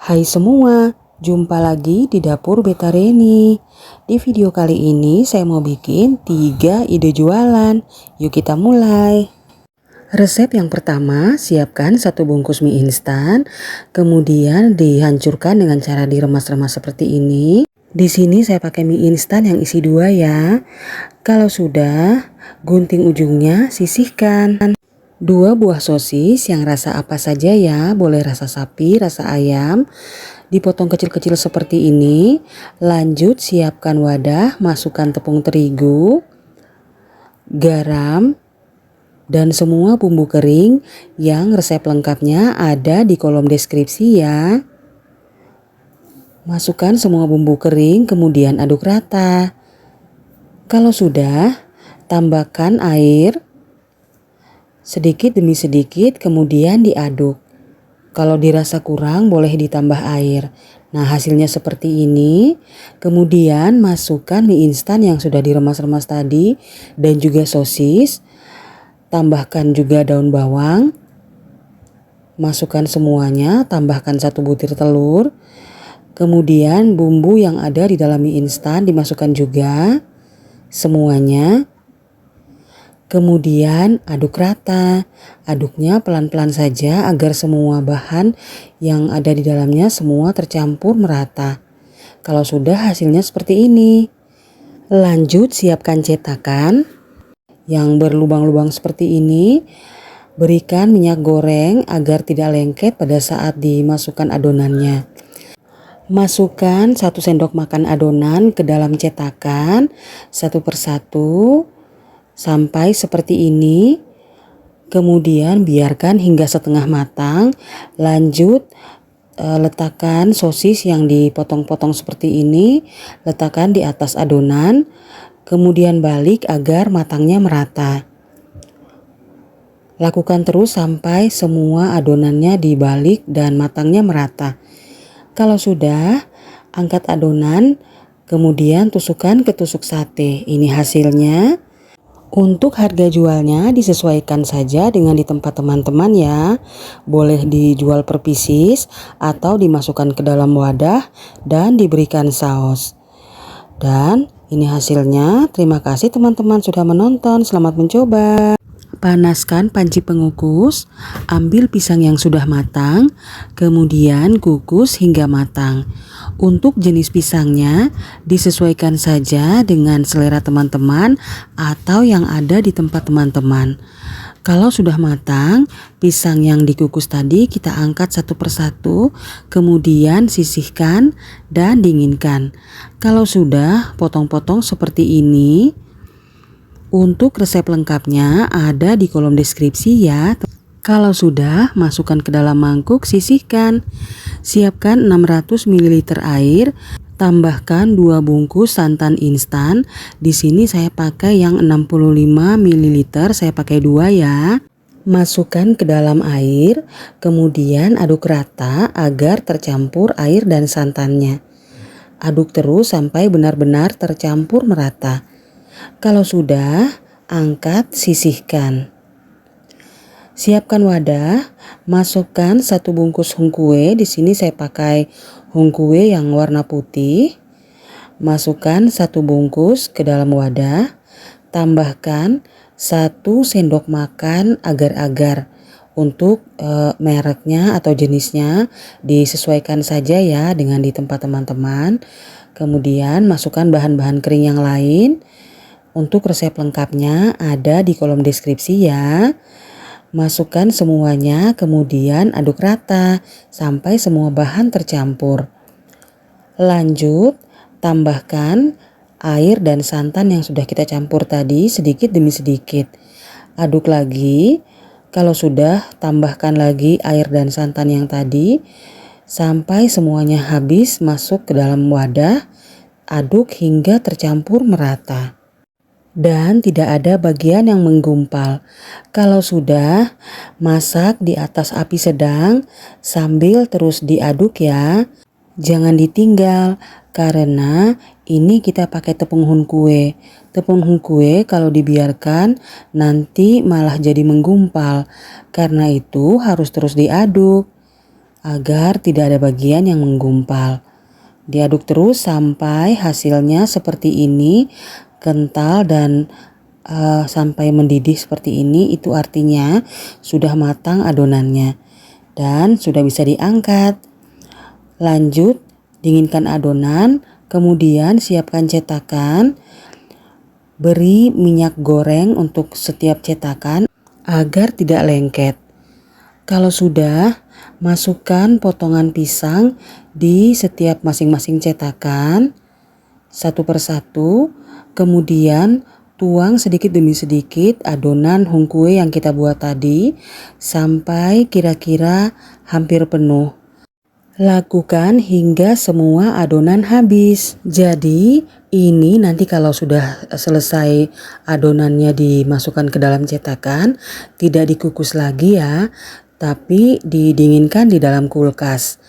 Hai semua, jumpa lagi di dapur Beta Reni. Di video kali ini saya mau bikin 3 ide jualan. Yuk kita mulai. Resep yang pertama, siapkan 1 bungkus mie instan, kemudian dihancurkan dengan cara diremas-remas seperti ini. Di sini saya pakai mie instan yang isi 2 ya. Kalau sudah, gunting ujungnya, sisihkan. 2 buah sosis yang rasa apa saja ya, boleh rasa sapi, rasa ayam, dipotong kecil-kecil seperti ini. Lanjut siapkan wadah, masukkan tepung terigu, garam, dan semua bumbu kering yang resep lengkapnya ada di kolom deskripsi ya. Masukkan semua bumbu kering, kemudian aduk rata. Kalau sudah, tambahkan air sedikit demi sedikit, kemudian diaduk. Kalau dirasa kurang boleh ditambah air. Nah, hasilnya seperti ini. Kemudian masukkan mie instan yang sudah diremas-remas tadi dan juga sosis. Tambahkan juga daun bawang. Masukkan semuanya, tambahkan 1 butir telur. Kemudian bumbu yang ada di dalam mie instan dimasukkan juga semuanya. Kemudian aduk rata. Aduknya pelan-pelan saja agar semua bahan yang ada di dalamnya semua tercampur merata. Kalau sudah, hasilnya seperti ini. Lanjut siapkan cetakan yang berlubang-lubang seperti ini. Berikan minyak goreng agar tidak lengket pada saat dimasukkan adonannya. Masukkan 1 sendok makan adonan ke dalam cetakan satu persatu sampai seperti ini. Kemudian biarkan hingga setengah matang. Lanjut letakkan sosis yang dipotong-potong seperti ini, letakkan di atas adonan. Kemudian balik agar matangnya merata. Lakukan terus sampai semua adonannya dibalik dan matangnya merata. Kalau sudah, angkat adonan, kemudian tusukkan ke tusuk sate. Ini hasilnya. Untuk harga jualnya disesuaikan saja dengan di tempat teman-teman ya. Boleh dijual per pieces atau dimasukkan ke dalam wadah dan diberikan saus. Dan ini hasilnya. Terima kasih teman-teman sudah menonton. Selamat mencoba. Panaskan panci pengukus, ambil pisang yang sudah matang, kemudian kukus hingga matang. Untuk jenis pisangnya disesuaikan saja dengan selera teman-teman atau yang ada di tempat teman-teman. Kalau sudah matang, pisang yang dikukus tadi kita angkat satu persatu, kemudian sisihkan dan dinginkan. Kalau sudah, potong-potong seperti ini. Untuk resep lengkapnya ada di kolom deskripsi ya. Kalau sudah, masukkan ke dalam mangkuk, sisihkan. Siapkan 600 ml air, tambahkan 2 bungkus santan instan. Di sini saya pakai yang 65 ml, saya pakai 2 ya. Masukkan ke dalam air, kemudian aduk rata agar tercampur air dan santannya. Aduk terus sampai benar-benar tercampur merata. Kalau sudah, angkat, sisihkan. Siapkan wadah, masukkan 1 bungkus hungkue. Di sini saya pakai hungkue yang warna putih. Masukkan 1 bungkus ke dalam wadah. Tambahkan 1 sendok makan agar-agar. Untuk mereknya atau jenisnya disesuaikan saja ya dengan di tempat teman-teman. Kemudian masukkan bahan-bahan kering yang lain. Untuk resep lengkapnya ada di kolom deskripsi ya. Masukkan semuanya, kemudian aduk rata sampai semua bahan tercampur. Lanjut, tambahkan air dan santan yang sudah kita campur tadi sedikit demi sedikit. Aduk lagi. Kalau sudah, tambahkan lagi air dan santan yang tadi sampai semuanya habis masuk ke dalam wadah. Aduk hingga tercampur merata. Dan tidak ada bagian yang menggumpal. Kalau sudah, masak di atas api sedang sambil terus diaduk ya. Jangan ditinggal karena ini kita pakai tepung hungkue. Tepung hungkue kalau dibiarkan nanti malah jadi menggumpal. Karena itu harus terus diaduk. agar tidak ada bagian yang menggumpal. Diaduk terus sampai hasilnya seperti ini, kental dan sampai mendidih seperti ini. Itu artinya sudah matang adonannya dan sudah bisa diangkat. Lanjut, dinginkan adonan, kemudian siapkan cetakan. Beri minyak goreng untuk setiap cetakan agar tidak lengket. Kalau sudah, masukkan potongan pisang di setiap masing-masing cetakan satu persatu. Kemudian tuang sedikit demi sedikit adonan hung kue yang kita buat tadi sampai kira-kira hampir penuh. Lakukan hingga semua adonan habis. Jadi ini nanti kalau sudah selesai adonannya dimasukkan ke dalam cetakan, tidak dikukus lagi ya, tapi didinginkan di dalam kulkas.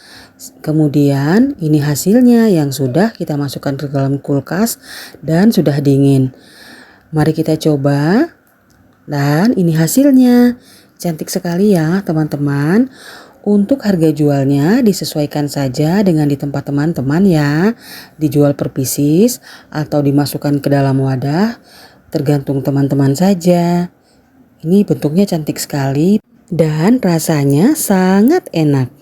Kemudian ini hasilnya yang sudah kita masukkan ke dalam kulkas dan sudah dingin. Mari kita coba. Dan ini hasilnya. Cantik sekali ya teman-teman. Untuk harga jualnya disesuaikan saja dengan di tempat teman-teman ya. Dijual per pieces atau dimasukkan ke dalam wadah, tergantung teman-teman saja. Ini bentuknya cantik sekali dan rasanya sangat enak.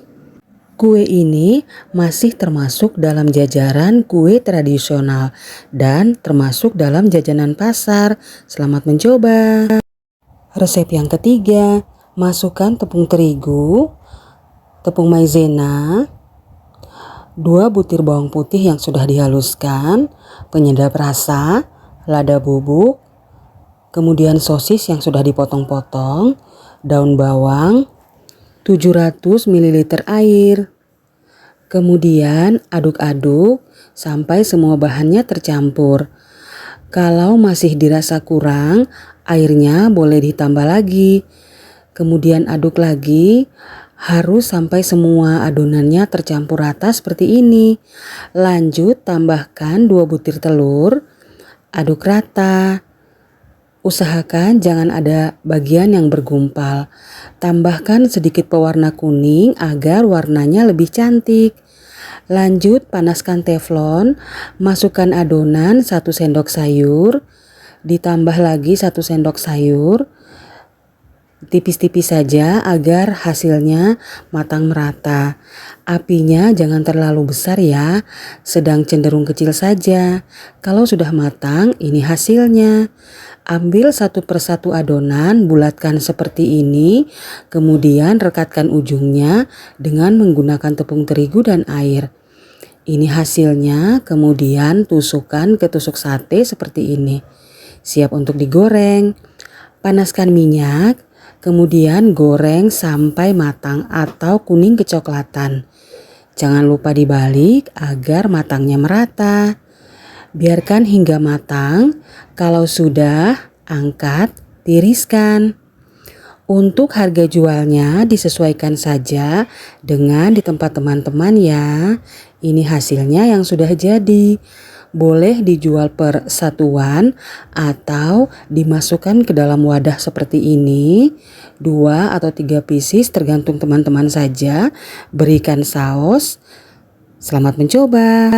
Kue ini masih termasuk dalam jajaran kue tradisional dan termasuk dalam jajanan pasar. Selamat mencoba. Resep yang ketiga, masukkan tepung terigu, tepung maizena, 2 butir bawang putih yang sudah dihaluskan, penyedap rasa, lada bubuk, kemudian sosis yang sudah dipotong-potong, daun bawang, 700 ml air. Kemudian aduk-aduk sampai semua bahannya tercampur. Kalau masih dirasa kurang, airnya boleh ditambah lagi. Kemudian aduk lagi, harus sampai semua adonannya tercampur rata seperti ini. Lanjut tambahkan 2 butir telur, aduk rata. Usahakan jangan ada bagian yang bergumpal. Tambahkan sedikit pewarna kuning agar warnanya lebih cantik. Lanjut panaskan teflon, masukkan adonan 1 sendok sayur, ditambah lagi 1 sendok sayur. Tipis-tipis saja agar hasilnya matang merata. Apinya jangan terlalu besar ya, sedang cenderung kecil saja. Kalau sudah matang, ini hasilnya. Ambil satu persatu adonan, bulatkan seperti ini, kemudian rekatkan ujungnya dengan menggunakan tepung terigu dan air. Ini hasilnya, kemudian tusukkan ke tusuk sate seperti ini. Siap untuk digoreng. Panaskan minyak, kemudian goreng sampai matang atau kuning kecoklatan. Jangan lupa dibalik agar matangnya merata. Biarkan hingga matang. Kalau sudah, angkat, tiriskan. Untuk harga jualnya disesuaikan saja dengan di tempat teman-teman ya. Ini hasilnya yang sudah jadi. Boleh dijual per satuan atau dimasukkan ke dalam wadah seperti ini. 2 atau 3 pieces tergantung teman-teman saja. Berikan saus. Selamat mencoba.